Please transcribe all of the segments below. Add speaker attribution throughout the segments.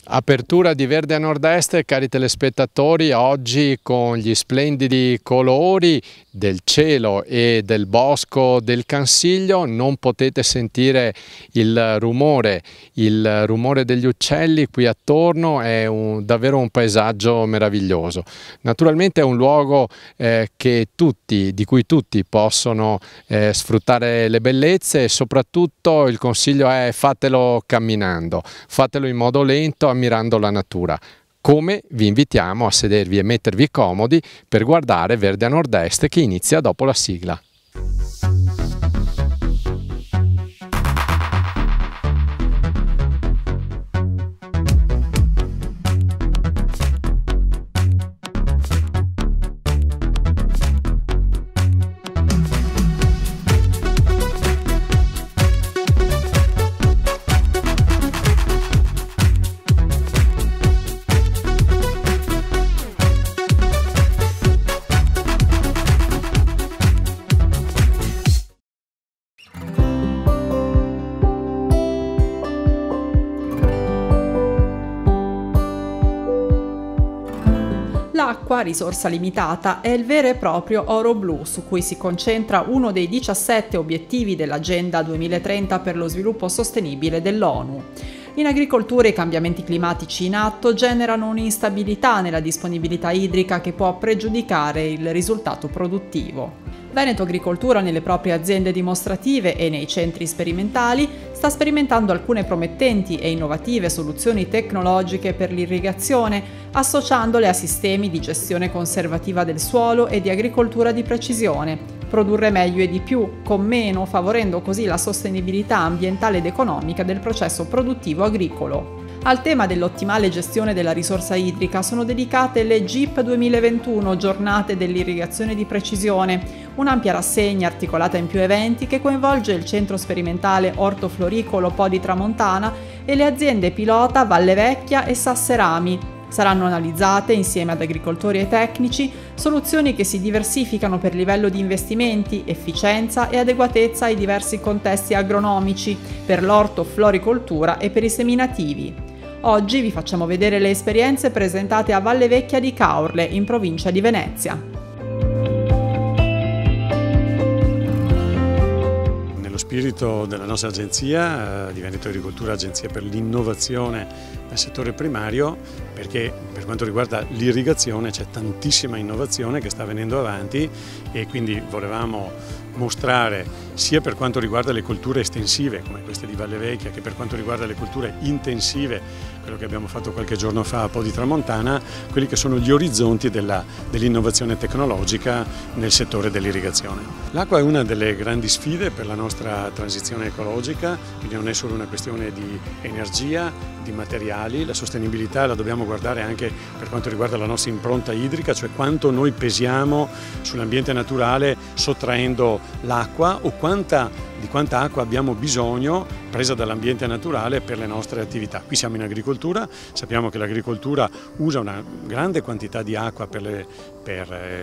Speaker 1: Apertura di Verde a Nord-Est, cari telespettatori, oggi con gli splendidi colori del cielo e del bosco del Cansiglio non potete sentire il rumore degli uccelli qui attorno, è davvero un paesaggio meraviglioso. Naturalmente è un luogo di cui tutti possono sfruttare le bellezze, e soprattutto il consiglio è fatelo camminando, fatelo in modo lento, ammirando la natura. Come vi invitiamo a sedervi e mettervi comodi per guardare Verde a Nord-Est, che inizia dopo la sigla.
Speaker 2: L'acqua, risorsa limitata, è il vero e proprio oro blu su cui si concentra uno dei 17 obiettivi dell'Agenda 2030 per lo sviluppo sostenibile dell'ONU. In agricoltura i cambiamenti climatici in atto generano un'instabilità nella disponibilità idrica che può pregiudicare il risultato produttivo. Veneto Agricoltura, nelle proprie aziende dimostrative e nei centri sperimentali, sta sperimentando alcune promettenti e innovative soluzioni tecnologiche per l'irrigazione, associandole a sistemi di gestione conservativa del suolo e di agricoltura di precisione. Produrre meglio e di più, con meno, favorendo così la sostenibilità ambientale ed economica del processo produttivo agricolo. Al tema dell'ottimale gestione della risorsa idrica sono dedicate le GIP 2021, Giornate dell'irrigazione di precisione, un'ampia rassegna articolata in più eventi che coinvolge il centro sperimentale ortofloricolo Po di Tramontana e le aziende pilota Valle Vecchia e Sasserami. Saranno analizzate, insieme ad agricoltori e tecnici, soluzioni che si diversificano per livello di investimenti, efficienza e adeguatezza ai diversi contesti agronomici, per l'ortofloricoltura e per i seminativi. Oggi vi facciamo vedere le esperienze presentate a Valle Vecchia di Caorle, in provincia di Venezia.
Speaker 3: Nello spirito della nostra agenzia di Veneto Agricoltura, agenzia per l'innovazione nel settore primario, perché per quanto riguarda l'irrigazione c'è tantissima innovazione che sta venendo avanti e quindi volevamo mostrare sia per quanto riguarda le colture estensive come queste di Valle Vecchia che per quanto riguarda le colture intensive, quello che abbiamo fatto qualche giorno fa a Po di Tramontana, quelli che sono gli orizzonti dell'innovazione tecnologica nel settore dell'irrigazione. L'acqua è una delle grandi sfide per la nostra transizione ecologica, quindi non è solo una questione di energia, di materiali, la sostenibilità la dobbiamo guardare anche per quanto riguarda la nostra impronta idrica, cioè quanto noi pesiamo sull'ambiente naturale sottraendo l'acqua o di quanta acqua abbiamo bisogno presa dall'ambiente naturale per le nostre attività. Qui siamo in agricoltura, sappiamo che l'agricoltura usa una grande quantità di acqua per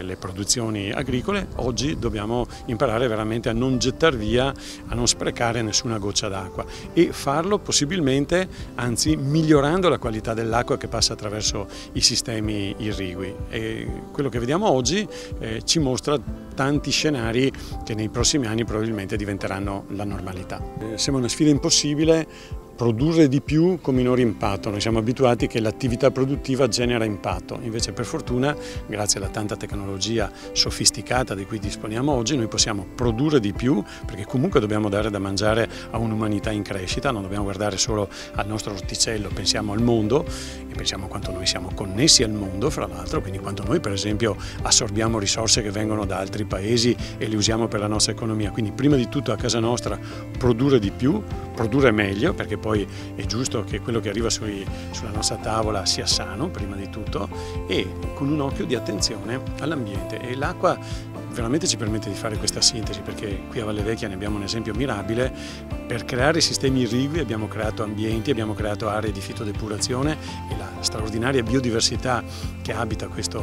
Speaker 3: le produzioni agricole. Oggi dobbiamo imparare veramente a non gettar via, a non sprecare nessuna goccia d'acqua e farlo possibilmente, anzi migliorando la qualità dell'acqua che passa attraverso i sistemi irrigui. E quello che vediamo oggi ci mostra tanti scenari che nei prossimi anni probabilmente diventeranno la normalità. Sembra una sfida impossibile produrre di più con minore impatto. Noi siamo abituati che l'attività produttiva genera impatto, invece per fortuna, grazie alla tanta tecnologia sofisticata di cui disponiamo oggi, noi possiamo produrre di più perché comunque dobbiamo dare da mangiare a un'umanità in crescita, non dobbiamo guardare solo al nostro orticello, pensiamo al mondo e pensiamo quanto noi siamo connessi al mondo, fra l'altro, quindi quanto noi per esempio assorbiamo risorse che vengono da altri paesi e le usiamo per la nostra economia. Quindi prima di tutto a casa nostra produrre di più, produrre meglio, perché poi è giusto che quello che arriva sulla nostra tavola sia sano prima di tutto e con un occhio di attenzione all'ambiente. E l'acqua veramente ci permette di fare questa sintesi, perché qui a Valle Vecchia ne abbiamo un esempio mirabile. Per creare sistemi irrigui abbiamo creato ambienti, abbiamo creato aree di fitodepurazione e la straordinaria biodiversità che abita questa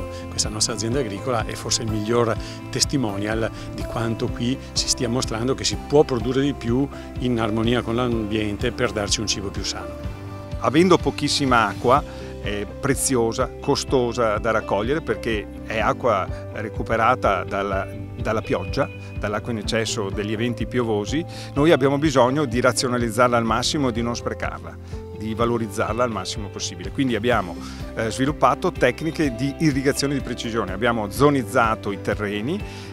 Speaker 3: nostra azienda agricola è forse il miglior testimonial di quanto qui si stia mostrando che si può produrre di più in armonia con l'ambiente per darci un cibo più sano.
Speaker 4: avendo pochissima acqua, è preziosa, costosa da raccogliere perché è acqua recuperata dalla pioggia, dall'acqua in eccesso degli eventi piovosi. Noi abbiamo bisogno di razionalizzarla al massimo e di non sprecarla, di valorizzarla al massimo possibile. Quindi abbiamo sviluppato tecniche di irrigazione di precisione, abbiamo zonizzato i terreni,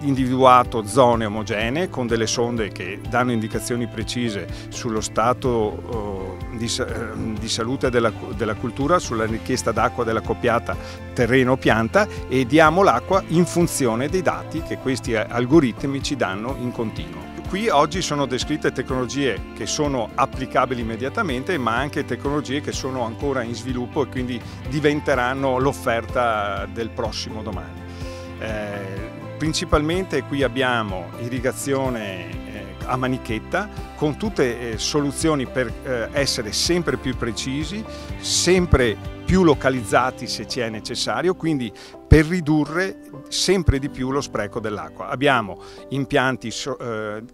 Speaker 4: individuato zone omogenee con delle sonde che danno indicazioni precise sullo stato di salute della cultura, sulla richiesta d'acqua dell'accoppiata terreno-pianta, e diamo l'acqua in funzione dei dati che questi algoritmi ci danno in continuo. Qui oggi sono descritte tecnologie che sono applicabili immediatamente, ma anche tecnologie che sono ancora in sviluppo e quindi diventeranno l'offerta del prossimo domani. Principalmente qui abbiamo irrigazione a manichetta con tutte soluzioni per essere sempre più precisi, sempre più localizzati se ci è necessario, quindi per ridurre sempre di più lo spreco dell'acqua. Abbiamo impianti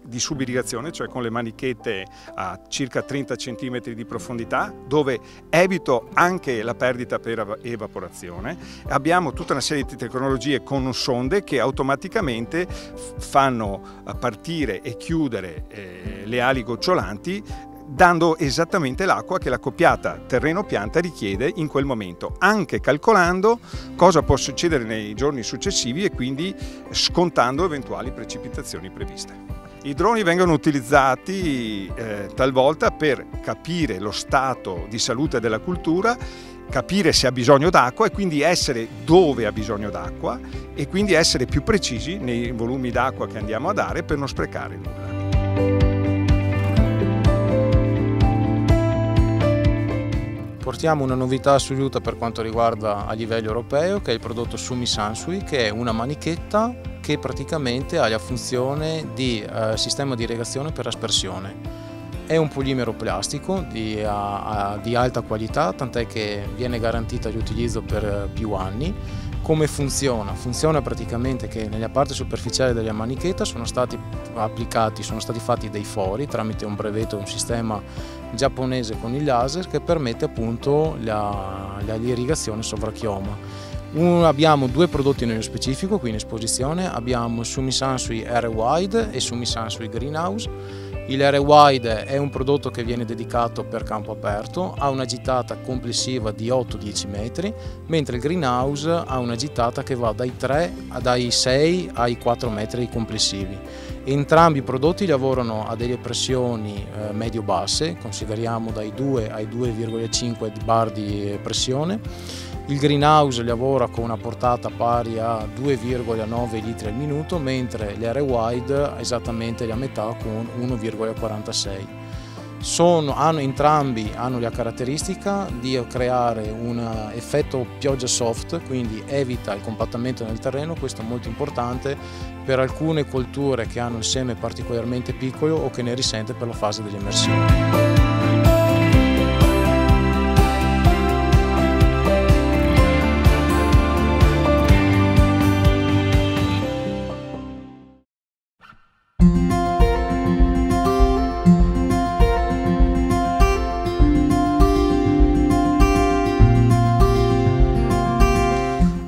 Speaker 4: di subirrigazione, cioè con le manichette a circa 30 cm di profondità, dove evito anche la perdita per evaporazione. Abbiamo tutta una serie di tecnologie con sonde che automaticamente fanno partire e chiudere le ali gocciolanti, dando esattamente l'acqua che l'accoppiata terreno-pianta richiede in quel momento, anche calcolando cosa può succedere nei giorni successivi e quindi scontando eventuali precipitazioni previste. I droni vengono utilizzati talvolta per capire lo stato di salute della cultura, capire se ha bisogno d'acqua e quindi essere dove ha bisogno d'acqua e quindi essere più precisi nei volumi d'acqua che andiamo a dare per non sprecare nulla.
Speaker 5: Portiamo una novità assoluta per quanto riguarda a livello europeo, che è il prodotto Sumisansui, che è una manichetta che praticamente ha la funzione di sistema di irrigazione per aspersione. È un polimero plastico di alta qualità, tant'è che viene garantita l'utilizzo per più anni. Come funziona? Funziona praticamente che nella parte superficiale della manichetta sono stati fatti dei fori tramite un brevetto, un sistema giapponese con il laser che permette appunto l'irrigazione sovrachioma. Abbiamo due prodotti nello specifico qui in esposizione, abbiamo Sumisansui Air Wide e Sumisansui Greenhouse. Il Air Wide è un prodotto che viene dedicato per campo aperto, ha una gittata complessiva di 8-10 metri, mentre il Greenhouse ha una gittata che va dai 6 ai 4 metri complessivi. Entrambi i prodotti lavorano a delle pressioni medio-basse, consideriamo dai 2 ai 2,5 bar di pressione. Il Greenhouse lavora con una portata pari a 2,9 litri al minuto, mentre l'Air Wide esattamente la metà con 1,46. Entrambi hanno la caratteristica di creare un effetto pioggia soft, quindi evita il compattamento nel terreno. Questo è molto importante per alcune colture che hanno il seme particolarmente piccolo o che ne risente per la fase dell'immersione.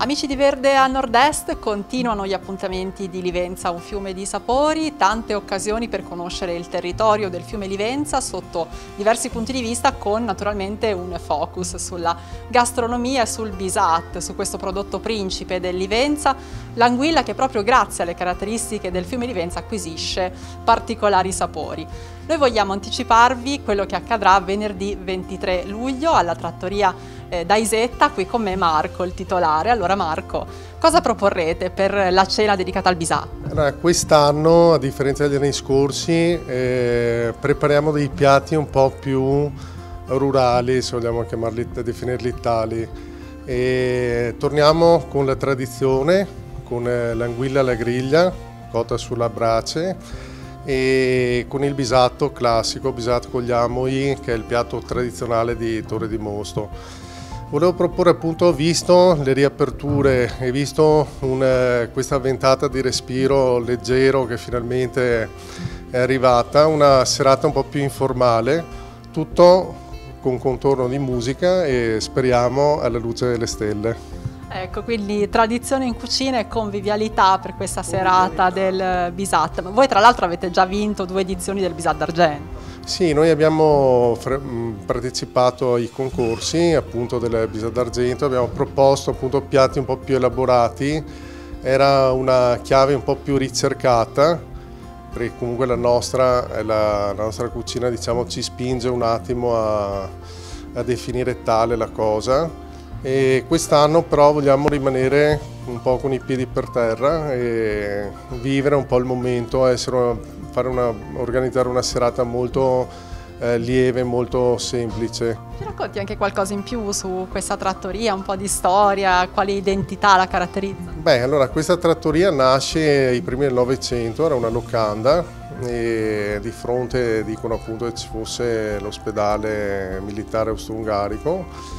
Speaker 2: Amici di Verde a Nord-Est, continuano gli appuntamenti di Livenza, un fiume di sapori, tante occasioni per conoscere il territorio del fiume Livenza sotto diversi punti di vista, con naturalmente un focus sulla gastronomia e sul bisat, su questo prodotto principe del Livenza, l'anguilla che proprio grazie alle caratteristiche del fiume Livenza acquisisce particolari sapori. Noi vogliamo anticiparvi quello che accadrà venerdì 23 luglio alla trattoria da Isetta, qui con me Marco, il titolare. Allora Marco, cosa proporrete per la cena dedicata al bisat?
Speaker 6: Allora, quest'anno, a differenza degli anni scorsi, prepariamo dei piatti un po' più rurali, se vogliamo definirli tali. Torniamo con la tradizione, con l'anguilla alla griglia, cotta sulla brace, e con il bisatto classico, bisatto con gli amoi, che è il piatto tradizionale di Torre di Mosto. Volevo proporre, appunto, visto le riaperture e visto questa ventata di respiro leggero che finalmente è arrivata, una serata un po' più informale, tutto con contorno di musica e speriamo alla luce delle stelle.
Speaker 2: Ecco, quindi tradizione in cucina e convivialità per questa serata del Bisat. Voi tra l'altro avete già vinto 2 edizioni del Bisat d'Argento.
Speaker 6: Sì, noi abbiamo partecipato ai concorsi appunto del Bisat d'Argento, abbiamo proposto appunto piatti un po' più elaborati, era una chiave un po' più ricercata, perché comunque la nostra cucina, diciamo, ci spinge un attimo a definire tale la cosa. E quest'anno però vogliamo rimanere un po' con i piedi per terra e vivere un po' il momento, organizzare una serata molto lieve, molto semplice.
Speaker 2: Ci racconti anche qualcosa in più su questa trattoria, un po' di storia, quale identità la caratterizza?
Speaker 6: Beh, allora questa trattoria nasce ai primi del Novecento, era una locanda e di fronte dicono appunto che ci fosse l'ospedale militare austro-ungarico.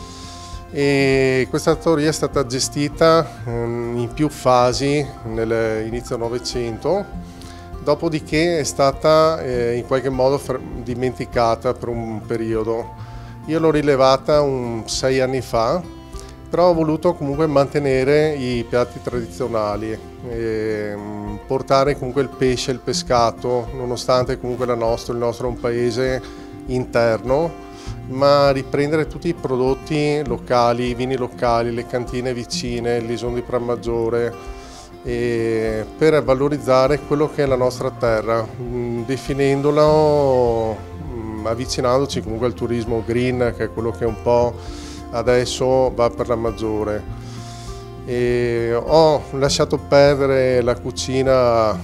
Speaker 6: E questa trattoria è stata gestita in più fasi nell'inizio del Novecento, dopodiché è stata in qualche modo dimenticata per un periodo. Io l'ho rilevata 6 anni fa, però ho voluto comunque mantenere i piatti tradizionali, portare comunque il pesce e il pescato, nonostante comunque il nostro è un paese interno, ma riprendere tutti i prodotti locali, i vini locali, le cantine vicine, l'Ison di Prammaggiore, per valorizzare quello che è la nostra terra, definendolo, avvicinandoci comunque al turismo green, che è quello che un po' adesso va per la maggiore. Ho lasciato perdere la cucina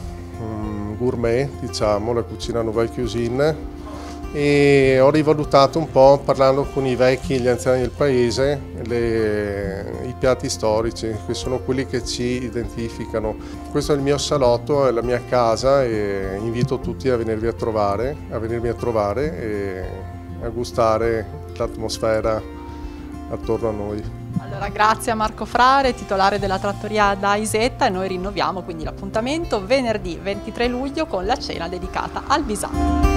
Speaker 6: gourmet, diciamo, la cucina nouvelle cuisine, e ho rivalutato un po', parlando con i vecchi e gli anziani del paese, i piatti storici, che sono quelli che ci identificano. Questo è il mio salotto, è la mia casa e invito tutti a venirmi a trovare e a gustare l'atmosfera attorno a noi.
Speaker 2: Allora, grazie a Marco Frare, titolare della trattoria da Isetta, e noi rinnoviamo quindi l'appuntamento venerdì 23 luglio con la cena dedicata al Bisat.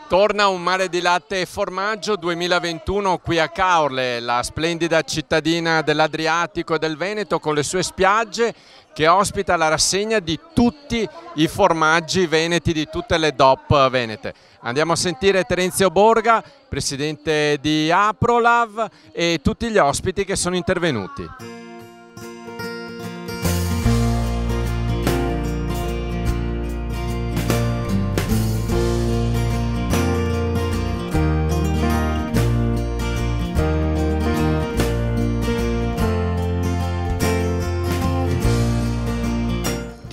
Speaker 1: 'Torna un mare di latte e formaggio 2021 qui a Caorle, la splendida cittadina dell'Adriatico e del Veneto con le sue spiagge, che ospita la rassegna di tutti i formaggi veneti, di tutte le DOP venete. Andiamo a sentire Terenzio Borga, presidente di Aprolav, e tutti gli ospiti che sono intervenuti.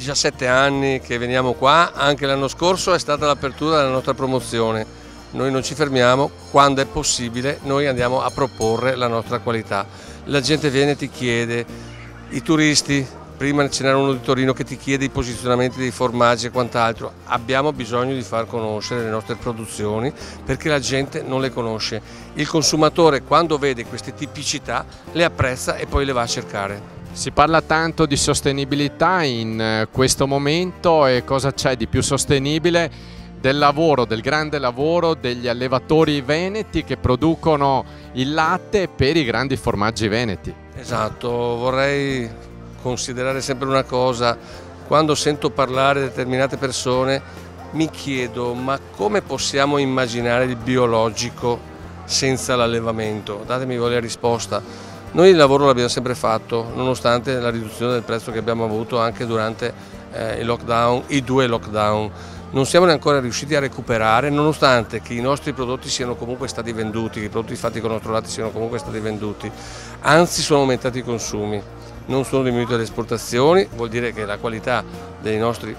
Speaker 7: 17 anni che veniamo qua, anche l'anno scorso è stata l'apertura della nostra promozione. Noi non ci fermiamo, quando è possibile noi andiamo a proporre la nostra qualità. La gente viene e ti chiede, i turisti, prima ce n'era uno di Torino che ti chiede i posizionamenti dei formaggi e quant'altro. Abbiamo bisogno di far conoscere le nostre produzioni perché la gente non le conosce. Il consumatore, quando vede queste tipicità, le apprezza e poi le va a cercare.
Speaker 1: Si parla tanto di sostenibilità in questo momento, e cosa c'è di più sostenibile del lavoro, del grande lavoro degli allevatori veneti che producono il latte per i grandi formaggi veneti?
Speaker 7: Esatto, vorrei considerare sempre una cosa: quando sento parlare di determinate persone mi chiedo, ma come possiamo immaginare il biologico senza l'allevamento? Datemi voi la risposta. Noi il lavoro l'abbiamo sempre fatto, nonostante la riduzione del prezzo che abbiamo avuto anche durante il lockdown, i 2 lockdown. Non siamo ancora riusciti a recuperare, nonostante che i nostri prodotti siano comunque stati venduti, che i prodotti fatti con il nostro latte siano comunque stati venduti, anzi sono aumentati i consumi, non sono diminuite le esportazioni, vuol dire che la qualità dei nostri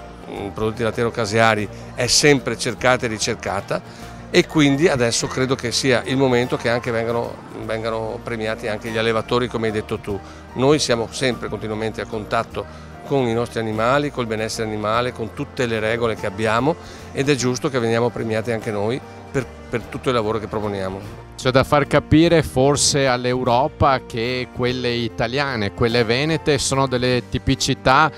Speaker 7: prodotti lattiero-caseari è sempre cercata e ricercata, e quindi adesso credo che sia il momento che anche vengano premiati anche gli allevatori, come hai detto tu. Noi siamo sempre continuamente a contatto con i nostri animali, col benessere animale, con tutte le regole che abbiamo, ed è giusto che veniamo premiati anche noi per tutto il lavoro che proponiamo.
Speaker 1: C'è da far capire forse all'Europa che quelle italiane, quelle venete, sono delle tipicità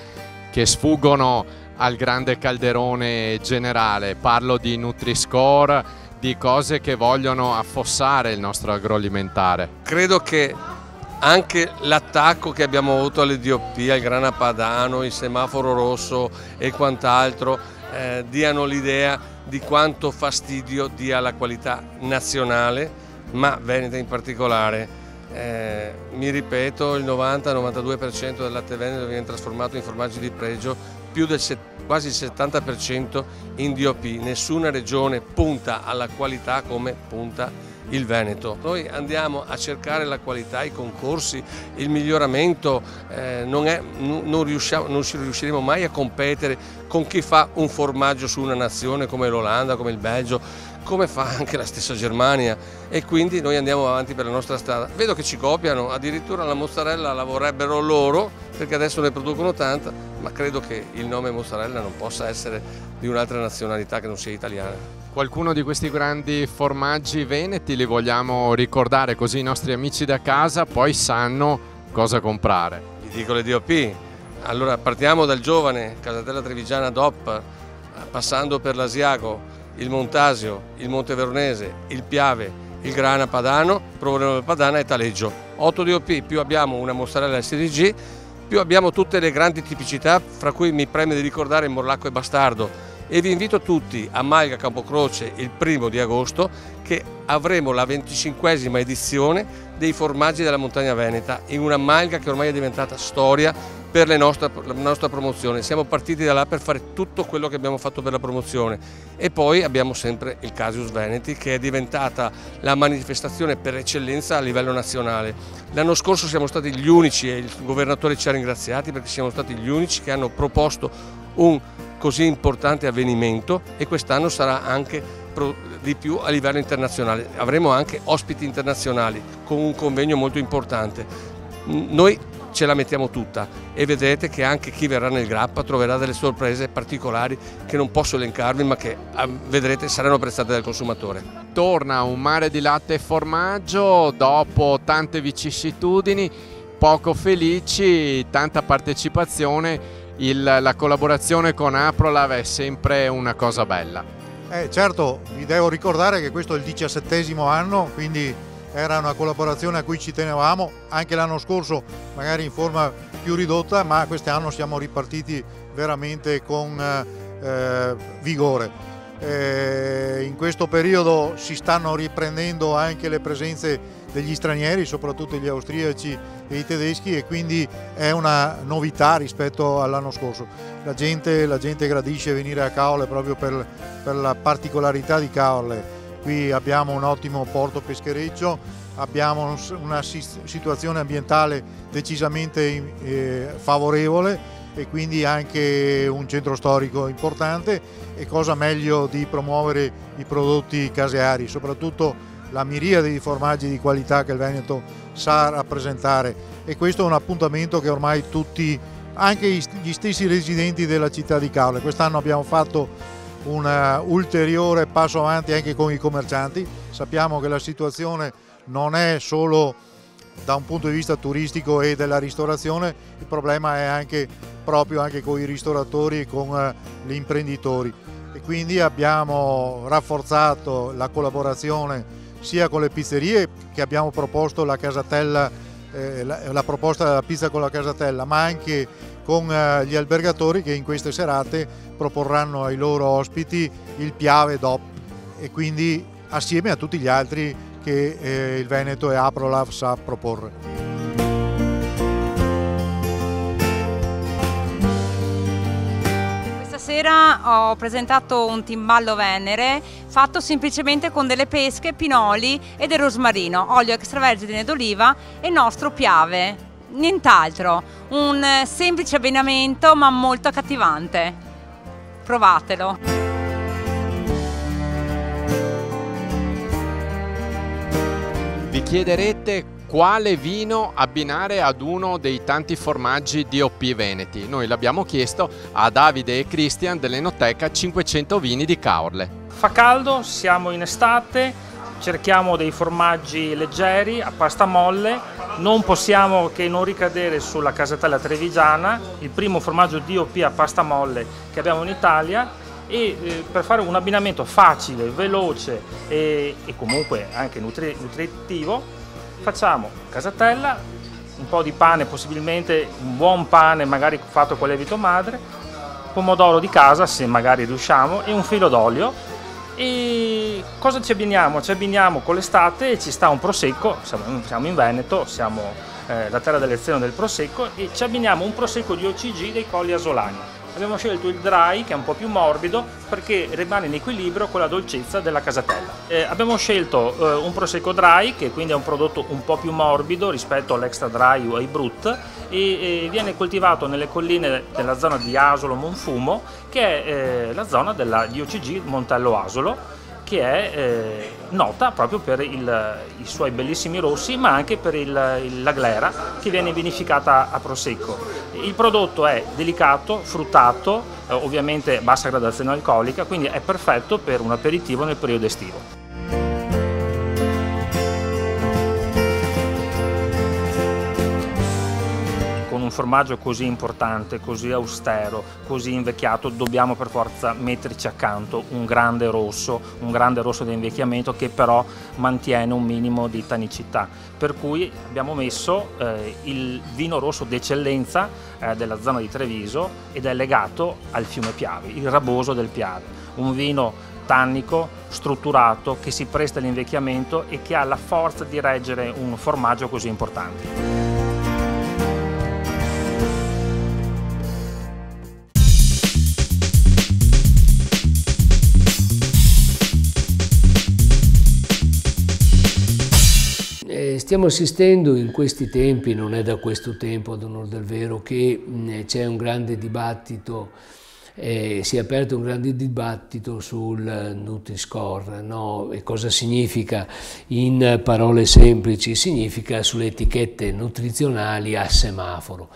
Speaker 1: che sfuggono al grande calderone generale. Parlo di Nutri-Score, di cose che vogliono affossare il nostro agroalimentare.
Speaker 7: Credo che anche l'attacco che abbiamo avuto alle DOP, al grana padano, il semaforo rosso e quant'altro diano l'idea di quanto fastidio dia alla qualità nazionale, ma veneta in particolare. Mi ripeto, il 90-92% del latte veneto viene trasformato in formaggi di pregio, quasi il 70% in DOP. Nessuna regione punta alla qualità come punta il Veneto. Noi andiamo a cercare la qualità, i concorsi, il miglioramento, non riusciremo mai a competere con chi fa un formaggio su una nazione come l'Olanda, come il Belgio, come fa anche la stessa Germania, e quindi noi andiamo avanti per la nostra strada. Vedo che ci copiano, addirittura la mozzarella la vorrebbero loro perché adesso ne producono tanta, ma credo che il nome mozzarella non possa essere di un'altra nazionalità che non sia italiana.
Speaker 1: Qualcuno di questi grandi formaggi veneti li vogliamo ricordare, così i nostri amici da casa poi sanno cosa comprare.
Speaker 7: Vi dico le DOP. Allora partiamo dal giovane Casatella Trevigiana DOP, passando per l'Asiago, il Montasio, il Monteveronese, il Piave, il Grana Padano, Provolone Padana e Taleggio. 8 DOP, più abbiamo una mozzarella SDG, più abbiamo tutte le grandi tipicità, fra cui mi preme di ricordare il Morlacco e Bastardo. E vi invito tutti a Malga Campocroce il 1° di agosto, che avremo la 25esima edizione dei formaggi della montagna veneta, in una Malga che ormai è diventata storia per la nostra promozione. Siamo partiti da là per fare tutto quello che abbiamo fatto per la promozione, e poi abbiamo sempre il Casius Veneti, che è diventata la manifestazione per eccellenza a livello nazionale. L'anno scorso siamo stati gli unici, e il governatore ci ha ringraziati perché siamo stati gli unici che hanno proposto un così importante avvenimento, e quest'anno sarà anche di più a livello internazionale. Avremo anche ospiti internazionali con un convegno molto importante. Noi ce la mettiamo tutta e vedrete che anche chi verrà nel Grappa troverà delle sorprese particolari che non posso elencarvi, ma che vedrete saranno apprezzate dal consumatore.
Speaker 1: Torna un mare di latte e formaggio dopo tante vicissitudini, poco felici, tanta partecipazione. La collaborazione con Aprolav è sempre una cosa bella.
Speaker 8: Certo, vi devo ricordare che questo è il 17° anno, quindi era una collaborazione a cui ci tenevamo, anche l'anno scorso magari in forma più ridotta, ma quest'anno siamo ripartiti veramente con vigore. In questo periodo si stanno riprendendo anche le presenze degli stranieri, soprattutto gli austriaci e i tedeschi, e quindi è una novità rispetto all'anno scorso. La gente gradisce venire a Caorle proprio per la particolarità di Caorle. Qui abbiamo un ottimo porto peschereccio, abbiamo una situazione ambientale decisamente favorevole, e quindi anche un centro storico importante, e cosa meglio di promuovere i prodotti caseari, soprattutto la miriade di formaggi di qualità che il Veneto sa rappresentare, e questo è un appuntamento che ormai tutti, anche gli stessi residenti della città di Caorle, quest'anno abbiamo fatto un ulteriore passo avanti anche con i commercianti. Sappiamo che la situazione non è solo da un punto di vista turistico e della ristorazione, il problema è anche proprio con i ristoratori e con gli imprenditori, e quindi abbiamo rafforzato la collaborazione sia con le pizzerie, che abbiamo proposto la casatella, la proposta della pizza con la casatella, ma anche con gli albergatori che in queste serate proporranno ai loro ospiti il Piave DOP, e quindi assieme a tutti gli altri che il Veneto e Aprolav sa proporre.
Speaker 9: Stasera ho presentato un timballo venere fatto semplicemente con delle pesche, pinoli e del rosmarino, olio extravergine d'oliva e il nostro Piave, nient'altro, un semplice abbinamento ma molto accattivante. Provatelo!
Speaker 1: Vi chiederete quale vino abbinare ad uno dei tanti formaggi DOP veneti. Noi l'abbiamo chiesto a Davide e Christian dell'Enoteca 500 Vini di Caorle.
Speaker 10: Fa caldo, siamo in estate, cerchiamo dei formaggi leggeri, a pasta molle, non possiamo che non ricadere sulla casatella trevigiana, il primo formaggio DOP a pasta molle che abbiamo in Italia, e per fare un abbinamento facile, veloce e comunque anche nutritivo facciamo casatella, un po' di pane, possibilmente un buon pane magari fatto con lievito madre, pomodoro di casa se magari riusciamo e un filo d'olio. E cosa ci abbiniamo? Ci abbiniamo con l'estate e ci sta un prosecco, siamo in Veneto, siamo la terra d'elezione del prosecco, e ci abbiniamo un prosecco di OCG dei Colli Asolani. Abbiamo scelto il dry, che è un po' più morbido, perché rimane in equilibrio con la dolcezza della casatella. Abbiamo scelto un prosecco dry, che quindi è un prodotto un po' più morbido rispetto all'extra dry o ai brut, e viene coltivato nelle colline della zona di Asolo Monfumo, che è la zona di OCG Montello Asolo, che è nota proprio per i suoi bellissimi rossi, ma anche per la glera che viene vinificata a prosecco. Il prodotto è delicato, fruttato, ovviamente bassa gradazione alcolica, quindi è perfetto per un aperitivo nel periodo estivo. Un formaggio così importante, così austero, così invecchiato, dobbiamo per forza metterci accanto un grande rosso di invecchiamento che però mantiene un minimo di tannicità. Per cui abbiamo messo il vino rosso d'eccellenza della zona di Treviso, ed è legato al fiume Piave, il Raboso del Piave. Un vino tannico, strutturato, che si presta all'invecchiamento e che ha la forza di reggere un formaggio così importante.
Speaker 11: Stiamo assistendo in questi tempi, non è da questo tempo ad onor del vero, che c'è un grande dibattito, si è aperto un grande dibattito sul Nutri-Score, no? E cosa significa? In parole semplici significa sulle etichette nutrizionali a semaforo.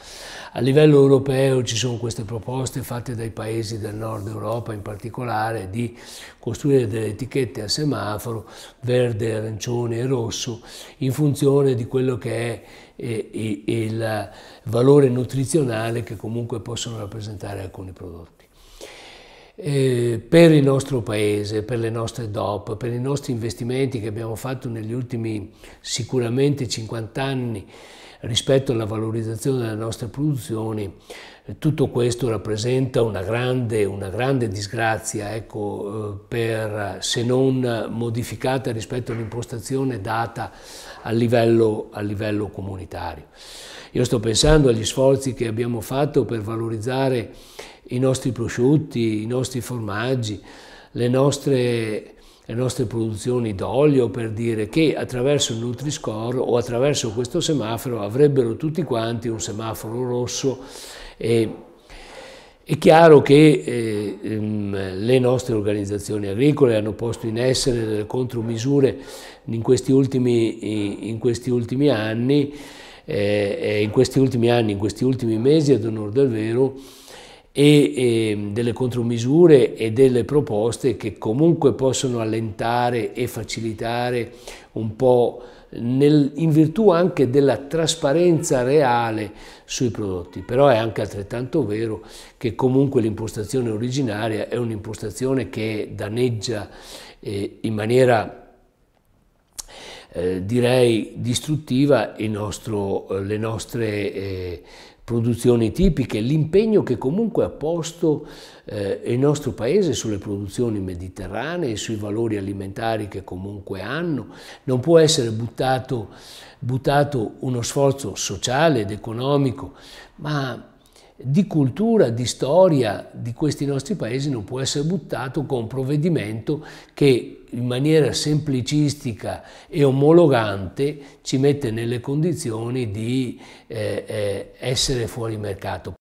Speaker 11: A livello europeo ci sono queste proposte fatte dai paesi del nord Europa in particolare di costruire delle etichette a semaforo, verde, arancione e rosso, in funzione di quello che è il valore nutrizionale che comunque possono rappresentare alcuni prodotti. Per il nostro paese, per le nostre DOP, per i nostri investimenti che abbiamo fatto negli ultimi sicuramente 50 anni rispetto alla valorizzazione delle nostre produzioni, tutto questo rappresenta una grande disgrazia, ecco, se non modificata rispetto all'impostazione data a livello comunitario. Io sto pensando agli sforzi che abbiamo fatto per valorizzare i nostri prosciutti, i nostri formaggi, le nostre produzioni d'olio, per dire che attraverso il Nutri-Score o attraverso questo semaforo avrebbero tutti quanti un semaforo rosso. È chiaro che le nostre organizzazioni agricole hanno posto in essere delle contromisure in questi ultimi anni, in questi ultimi mesi ad onor del vero, e delle contromisure e delle proposte che comunque possono allentare e facilitare un po' in virtù anche della trasparenza reale sui prodotti. Però è anche altrettanto vero che comunque l'impostazione originaria è un'impostazione che danneggia in maniera direi distruttiva le nostre produzioni tipiche, l'impegno che comunque ha posto il nostro paese sulle produzioni mediterranee, sui valori alimentari che comunque hanno. Non può essere buttato uno sforzo sociale ed economico, ma di cultura, di storia di questi nostri paesi non può essere buttato con un provvedimento che in maniera semplicistica e omologante ci mette nelle condizioni di essere fuori mercato.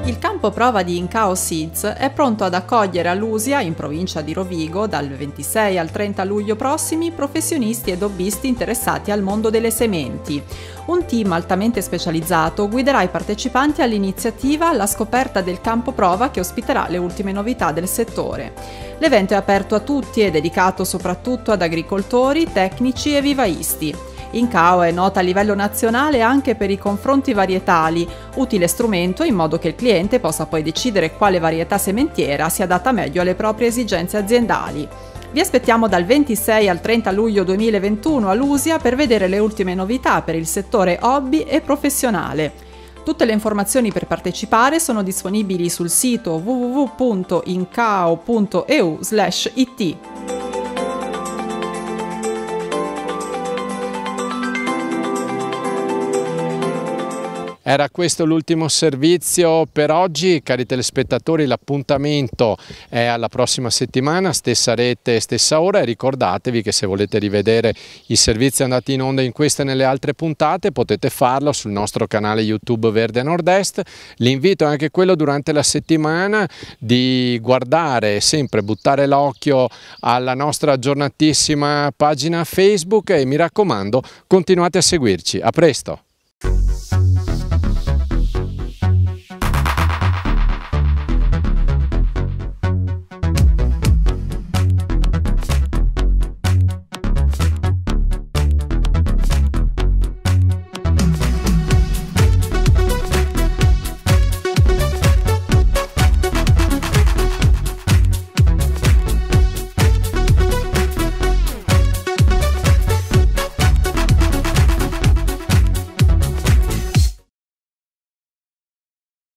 Speaker 2: Il campo campo prova di Incao Seeds è pronto ad accogliere a Lusia, in provincia di Rovigo, dal 26 al 30 luglio prossimi, professionisti ed hobbisti interessati al mondo delle sementi. Un team altamente specializzato guiderà i partecipanti all'iniziativa alla scoperta del campo prova che ospiterà le ultime novità del settore. L'evento è aperto a tutti e dedicato soprattutto ad agricoltori, tecnici e vivaisti. Incao è nota a livello nazionale anche per i confronti varietali, utile strumento in modo che il cliente possa poi decidere quale varietà sementiera si adatta meglio alle proprie esigenze aziendali. Vi aspettiamo dal 26 al 30 luglio 2021 a Lusia per vedere le ultime novità per il settore hobby e professionale. Tutte le informazioni per partecipare sono disponibili sul sito www.incao.eu/it.
Speaker 1: Era questo l'ultimo servizio per oggi, cari telespettatori. L'appuntamento è alla prossima settimana, stessa rete, stessa ora, e ricordatevi che se volete rivedere i servizi andati in onda in queste e nelle altre puntate potete farlo sul nostro canale YouTube Verde a Nord-Est. L'invito è anche quello durante la settimana di guardare e sempre buttare l'occhio alla nostra aggiornatissima pagina Facebook e mi raccomando continuate a seguirci. A presto!